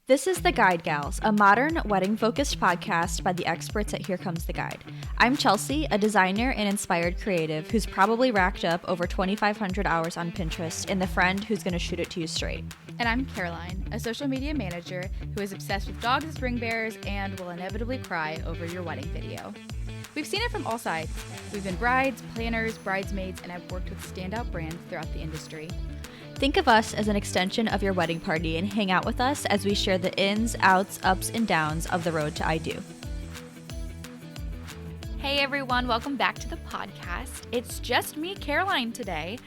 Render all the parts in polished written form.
This is The Guide Gals, a modern, wedding-focused podcast by the experts at Here Comes the Guide. I'm Chelsea, a designer and inspired creative who's probably racked up over 2,500 hours on Pinterest and the friend who's going to shoot it to you straight. And I'm Caroline, a social media manager who is obsessed with dogs as ring bearers and will inevitably cry over your wedding video. We've seen it from all sides. We've been brides, planners, bridesmaids, and have worked with standout brands throughout the industry. Think of us as an extension of your wedding party and hang out with us as we share the ins, outs, ups, and downs of the road to I do. Hey everyone, welcome back to the podcast. It's just me, Caroline, today.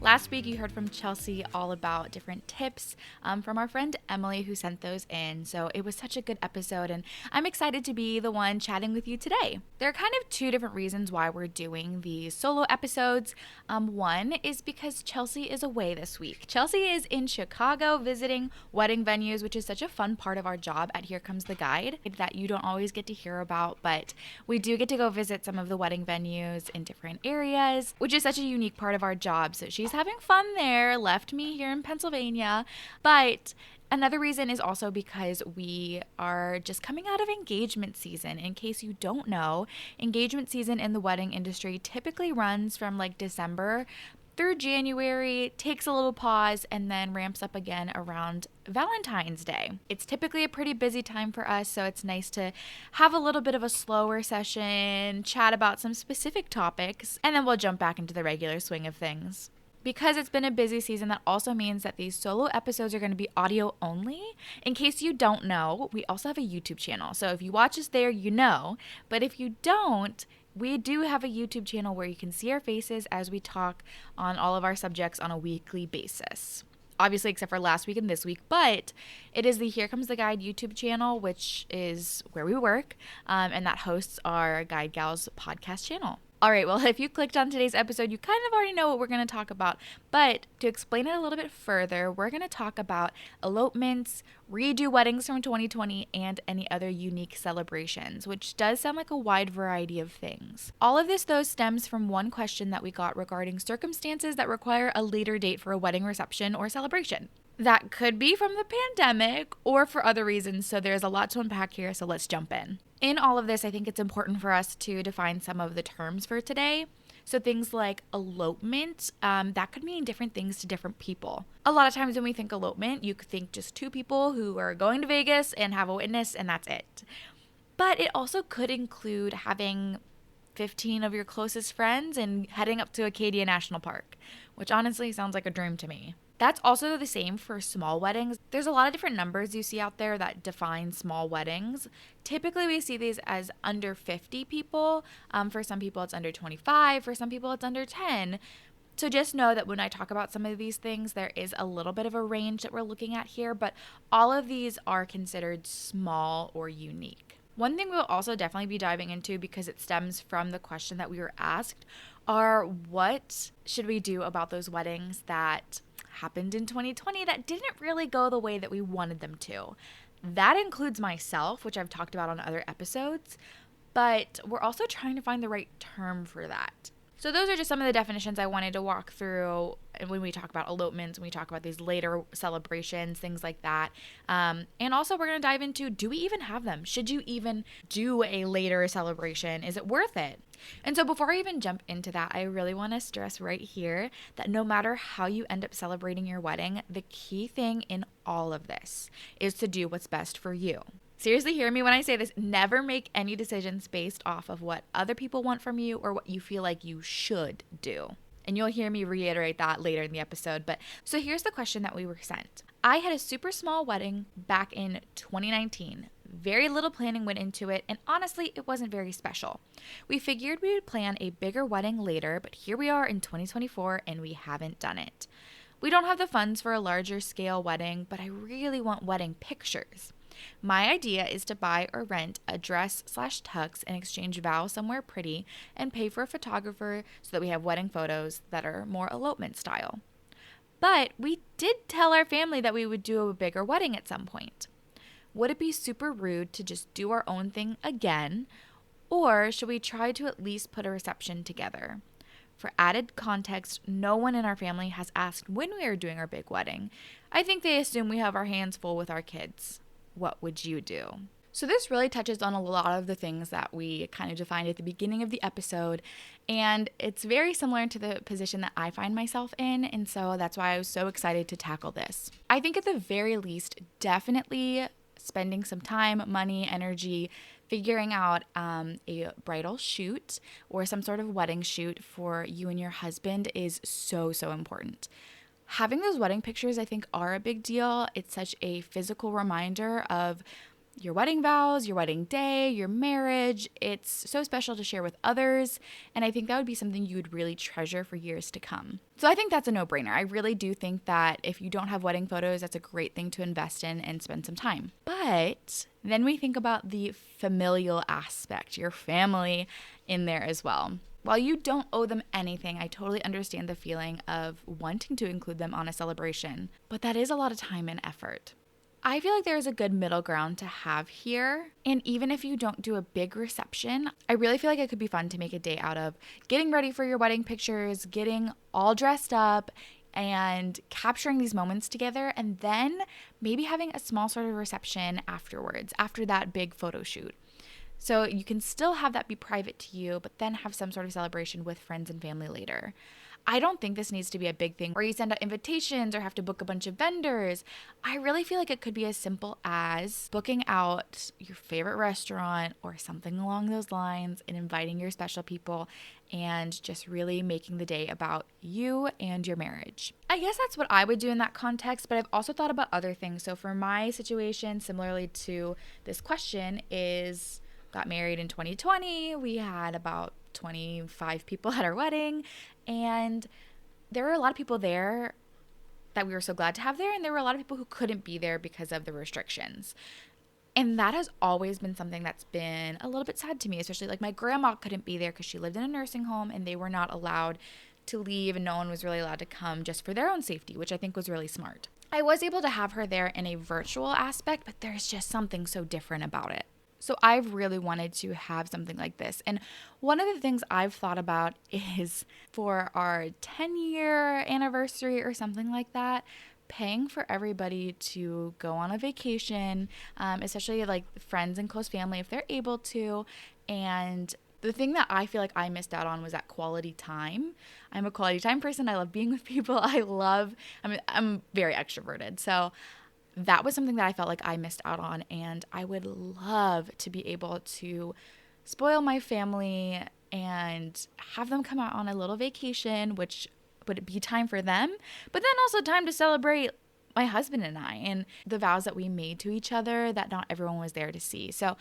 Last week you heard from Chelsea all about different tips from our friend Emily who sent those in. So it was such a good episode and I'm excited to be the one chatting with you today. There are kind of two different reasons why we're doing these solo episodes. One is because Chelsea is away this week. Chelsea is in Chicago visiting wedding venues, which is such a fun part of our job at Here Comes the Guide that you don't always get to hear about, but we do get to go visit some of the wedding venues in different areas, which is such a unique part of our job. So she's having fun there, left me here in Pennsylvania. But another reason is also because we are just coming out of engagement season. In case you don't know, engagement season in the wedding industry typically runs from like December through January, takes a little pause, and then ramps up again around Valentine's Day. It's typically a pretty busy time for us, so it's nice to have a little bit of a slower session, chat about some specific topics, and then we'll jump back into the regular swing of things. Because it's been a busy season, that also means that these solo episodes are going to be audio only. In case you don't know, we also have a YouTube channel. So if you watch us there, you know. But if you don't, we do have a YouTube channel where you can see our faces as we talk on all of our subjects on a weekly basis. Obviously, except for last week and this week, but it is the Here Comes the Guide YouTube channel, which is where we work, and that hosts our Guide Gals podcast channel. All right, well, if you clicked on today's episode, you kind of already know what we're going to talk about. But to explain it a little bit further, we're going to talk about elopements, redo weddings from 2020, and any other unique celebrations, which does sound like a wide variety of things. All of this, though, stems from one question that we got regarding circumstances that require a later date for a wedding reception or celebration. That could be from the pandemic or for other reasons, so there's a lot to unpack here, so let's jump in. In all of this, I think it's important for us to define some of the terms for today. So things like elopement, that could mean different things to different people. A lot of times when we think elopement, you could think just two people who are going to Vegas and have a witness and that's it. But it also could include having 15 of your closest friends and heading up to Acadia National Park, which honestly sounds like a dream to me. That's also the same for small weddings. There's a lot of different numbers you see out there that define small weddings. Typically, we see these as under 50 people. For some people, it's under 25. For some people, it's under 10. So just know that when I talk about some of these things, there is a little bit of a range that we're looking at here, but all of these are considered small or unique. One thing we'll also definitely be diving into, because it stems from the question that we were asked, are what should we do about those weddings that happened in 2020 that didn't really go the way that we wanted them to. That includes myself, which I've talked about on other episodes, but we're also trying to find the right term for that. So those are just some of the definitions I wanted to walk through when we talk about elopements, when we talk about these later celebrations, things like that. And also we're going to dive into, do we even have them? Should you even do a later celebration? Is it worth it? And so before I even jump into that, I really want to stress right here that no matter how you end up celebrating your wedding, the key thing in all of this is to do what's best for you. Seriously, hear me when I say this. Never make any decisions based off of what other people want from you or what you feel like you should do. And you'll hear me reiterate that later in the episode. But so here's the question that we were sent. I had a super small wedding back in 2019. Very little planning went into it, and honestly, it wasn't very special. We figured we would plan a bigger wedding later, but here we are in 2024 and we haven't done it. We don't have the funds for a larger scale wedding, but I really want wedding pictures. My idea is to buy or rent a dress/tux and exchange vows somewhere pretty and pay for a photographer so that we have wedding photos that are more elopement style. But we did tell our family that we would do a bigger wedding at some point. Would it be super rude to just do our own thing again, or should we try to at least put a reception together? For added context, no one in our family has asked when we are doing our big wedding. I think they assume we have our hands full with our kids. what would you do? So this really touches on a lot of the things that we kind of defined at the beginning of the episode, and it's very similar to the position that I find myself in, and so that's why I was so excited to tackle this. I think at the very least, definitely spending some time, money, energy, figuring out a bridal shoot or some sort of wedding shoot for you and your husband is so, so important. Having those wedding pictures, I think, are a big deal. It's such a physical reminder of your wedding vows, your wedding day, your marriage. It's so special to share with others, and I think that would be something you would really treasure for years to come. So I think that's a no-brainer. I really do think that if you don't have wedding photos, that's a great thing to invest in and spend some time. But then we think about the familial aspect, your family in there as well. While you don't owe them anything, I totally understand the feeling of wanting to include them on a celebration, but that is a lot of time and effort. I feel like there is a good middle ground to have here. And even if you don't do a big reception, I really feel like it could be fun to make a day out of getting ready for your wedding pictures, getting all dressed up, and capturing these moments together, and then maybe having a small sort of reception afterwards, after that big photo shoot. So you can still have that be private to you, but then have some sort of celebration with friends and family later. I don't think this needs to be a big thing where you send out invitations or have to book a bunch of vendors. I really feel like it could be as simple as booking out your favorite restaurant or something along those lines and inviting your special people and just really making the day about you and your marriage. I guess that's what I would do in that context, but I've also thought about other things. So for my situation, similarly to this question, is got married in 2020. We had about 25 people at our wedding, and there were a lot of people there that we were so glad to have there, and there were a lot of people who couldn't be there because of the restrictions. And that has always been something that's been a little bit sad to me, especially like my grandma couldn't be there because she lived in a nursing home and they were not allowed to leave, and no one was really allowed to come just for their own safety, which I think was really smart. I was able to have her there in a virtual aspect, but there's just something so different about it. So I've really wanted to have something like this. And one of the things I've thought about is for our 10-year anniversary or something like that, paying for everybody to go on a vacation, especially like friends and close family if they're able to. And the thing that I feel like I missed out on was that quality time. I'm a quality time person. I love being with people. I'm very extroverted. So that was something that I felt like I missed out on, and I would love to be able to spoil my family and have them come out on a little vacation, which would be time for them, but then also time to celebrate my husband and I and the vows that we made to each other that not everyone was there to see. So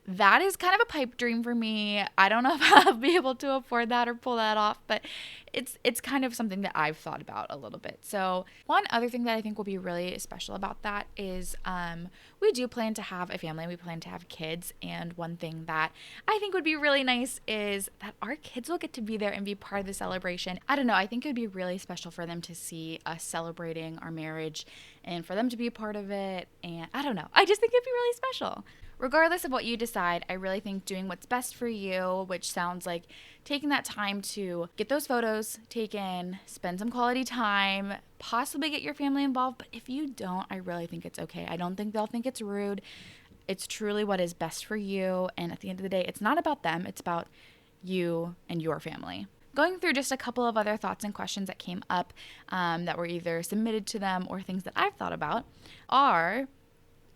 that is kind of a pipe dream for me. I don't know if I'll be able to afford that or pull that off, but it's kind of something that I've thought about a little bit. So one other thing that I think will be really special about that is we do plan to have a family. We plan to have kids. And one thing that I think would be really nice is that our kids will get to be there and be part of the celebration. I don't know. I think it would be really special for them to see us celebrating our marriage and for them to be a part of it. And I don't know. I just think it'd be really special. Regardless of what you decide, I really think doing what's best for you, which sounds like taking that time to get those photos taken, spend some quality time, possibly get your family involved. But if you don't, I really think it's okay. I don't think they'll think it's rude. It's truly what is best for you. And at the end of the day, it's not about them. It's about you and your family. Going through just a couple of other thoughts and questions that came up that were either submitted to them or things that I've thought about are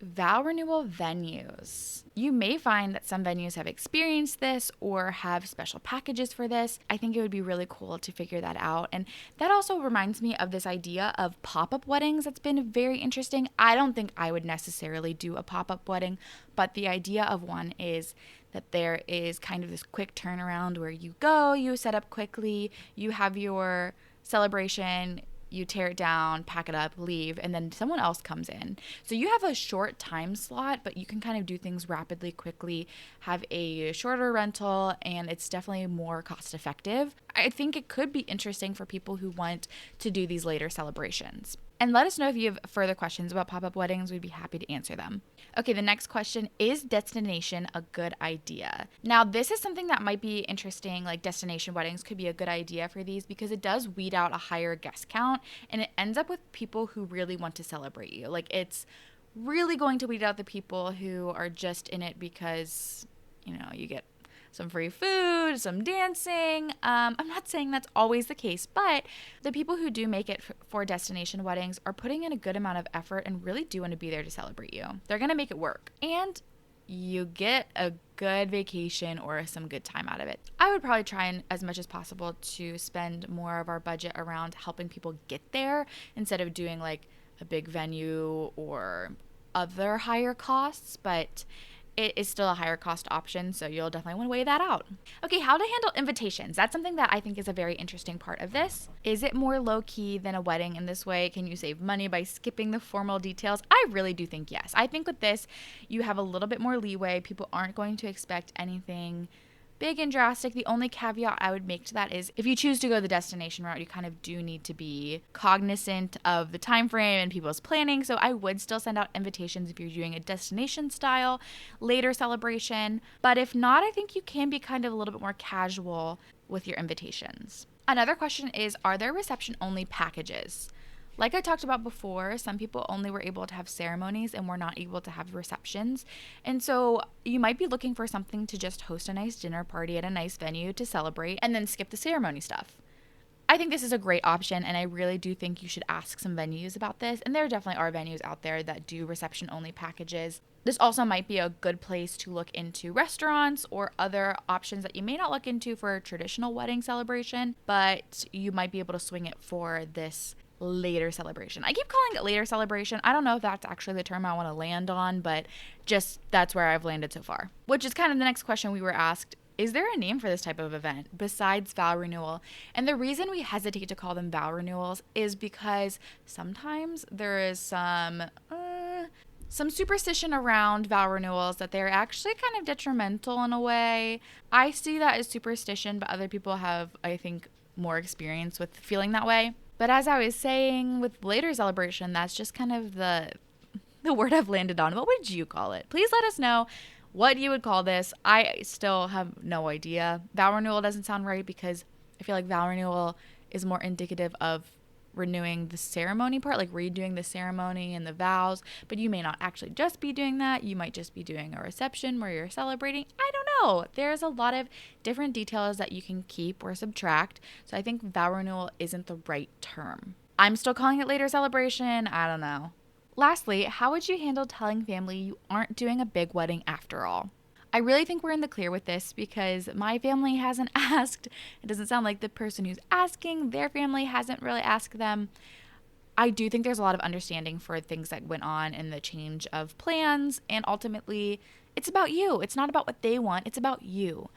vow renewal venues. You may find that some venues have experienced this or have special packages for this. I think it would be really cool to figure that out. And that also reminds me of this idea of pop-up weddings that's been very interesting. I don't think I would necessarily do a pop-up wedding, but the idea of one is that there is kind of this quick turnaround where you go, you set up quickly, you have your celebration, you tear it down, pack it up, leave, and then someone else comes in. So you have a short time slot, but you can kind of do things rapidly, quickly, have a shorter rental, and it's definitely more cost effective. I think it could be interesting for people who want to do these later celebrations. And let us know if you have further questions about pop-up weddings. We'd be happy to answer them. Okay, the next question, is destination a good idea? Now, this is something that might be interesting, like destination weddings could be a good idea for these because it does weed out a higher guest count and it ends up with people who really want to celebrate you. Like it's really going to weed out the people who are just in it because, you get some free food, some dancing. I'm not saying that's always the case, but the people who do make it for destination weddings are putting in a good amount of effort and really do want to be there to celebrate you. They're going to make it work. And you get a good vacation or some good time out of it. I would probably try and as much as possible to spend more of our budget around helping people get there instead of doing like a big venue or other higher costs, but it is still a higher cost option, so you'll definitely want to weigh that out. Okay, how to handle invitations. That's something that I think is a very interesting part of this. Is it more low-key than a wedding in this way? Can you save money by skipping the formal details? I really do think yes. I think with this, you have a little bit more leeway. People aren't going to expect anything big and drastic. The only caveat I would make to that is if you choose to go the destination route, you kind of do need to be cognizant of the time frame and people's planning. So I would still send out invitations if you're doing a destination style later celebration. But if not, I think you can be kind of a little bit more casual with your invitations. Another question is, are there reception only packages? Like I talked about before, some people only were able to have ceremonies and were not able to have receptions. And so you might be looking for something to just host a nice dinner party at a nice venue to celebrate and then skip the ceremony stuff. I think this is a great option, and I really do think you should ask some venues about this. And there definitely are venues out there that do reception-only packages. This also might be a good place to look into restaurants or other options that you may not look into for a traditional wedding celebration, but you might be able to swing it for this later celebration. I keep calling it later celebration. I don't know if that's actually the term I want to land on, but just that's where I've landed so far. Which is kind of the next question we were asked. Is there a name for this type of event besides vow renewal? And the reason we hesitate to call them vow renewals is because sometimes there is some superstition around vow renewals that they're actually kind of detrimental in a way. I see that as superstition, but other people have, I think, more experience with feeling that way. But as I was saying with later celebration, that's just kind of the word I've landed on. What would you call it? Please let us know what you would call this. I still have no idea. Vow renewal doesn't sound right because I feel like vow renewal is more indicative of renewing the ceremony part, like redoing the ceremony and the vows. But you may not actually just be doing that. You might just be doing a reception where you're celebrating. I don't know. There's a lot of different details that you can keep or subtract. So I think vow renewal isn't the right term. I'm still calling it later celebration. I don't know. Lastly, how would you handle telling family you aren't doing a big wedding after all? I really think we're in the clear with this because my family hasn't asked. It doesn't sound like the person who's asking, their family hasn't really asked them. I do think there's a lot of understanding for things that went on in the change of plans, and ultimately, it's about you. It's not about what they want. It's about you.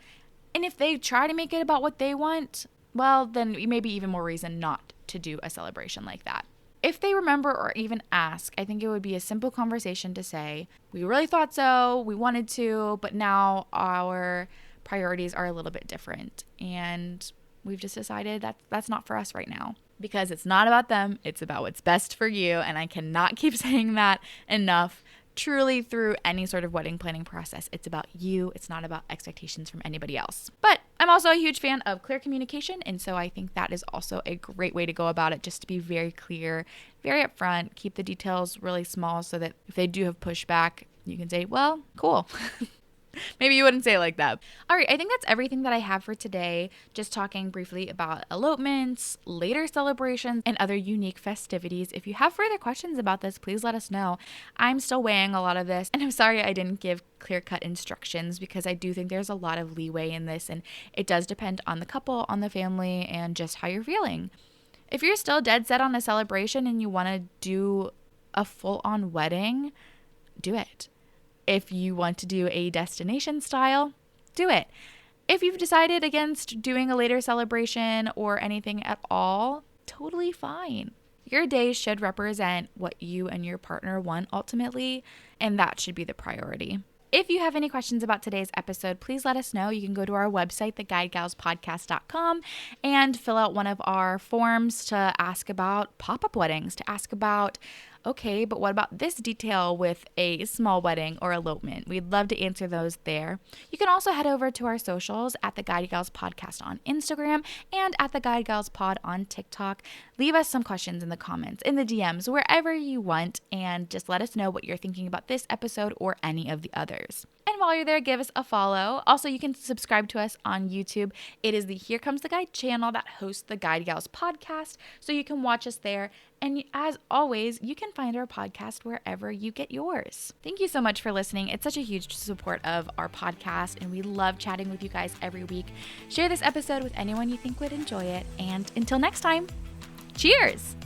And if they try to make it about what they want, well, then maybe even more reason not to do a celebration like that. If they remember or even ask, I think it would be a simple conversation to say, we really thought so, we wanted to, but now our priorities are a little bit different. And we've just decided that that's not for us right now. Because it's not about them, it's about what's best for you. And I cannot keep saying that enough. Truly, through any sort of wedding planning process, it's about you. It's not about expectations from anybody else. But I'm also a huge fan of clear communication, and so I think that is also a great way to go about it, just to be very clear, very upfront, keep the details really small so that if they do have pushback, you can say, well, cool. Maybe you wouldn't say it like that. All right, I think that's everything that I have for today. Just talking briefly about elopements, later celebrations, and other unique festivities. If you have further questions about this, please let us know. I'm still weighing a lot of this, and I'm sorry I didn't give clear-cut instructions because I do think there's a lot of leeway in this, and it does depend on the couple, on the family, and just how you're feeling. If you're still dead set on a celebration and you want to do a full-on wedding, do it. If you want to do a destination style, do it. If you've decided against doing a later celebration or anything at all, totally fine. Your day should represent what you and your partner want ultimately, and that should be the priority. If you have any questions about today's episode, please let us know. You can go to our website, theguidegalspodcast.com, and fill out one of our forms to ask about pop-up weddings, to ask about, okay, but what about this detail with a small wedding or elopement? We'd love to answer those there. You can also head over to our socials at the Guide Gals Podcast on Instagram and at the Guide Gals Pod on TikTok. Leave us some questions in the comments, in the DMs, wherever you want, and just let us know what you're thinking about this episode or any of the others. And while you're there, give us a follow. Also, you can subscribe to us on YouTube. It is the Here Comes the Guide channel that hosts the Guide Gals podcast, so you can watch us there. And as always, you can find our podcast wherever you get yours. Thank you so much for listening. It's such a huge support of our podcast, and we love chatting with you guys every week. Share this episode with anyone you think would enjoy it. And until next time, cheers!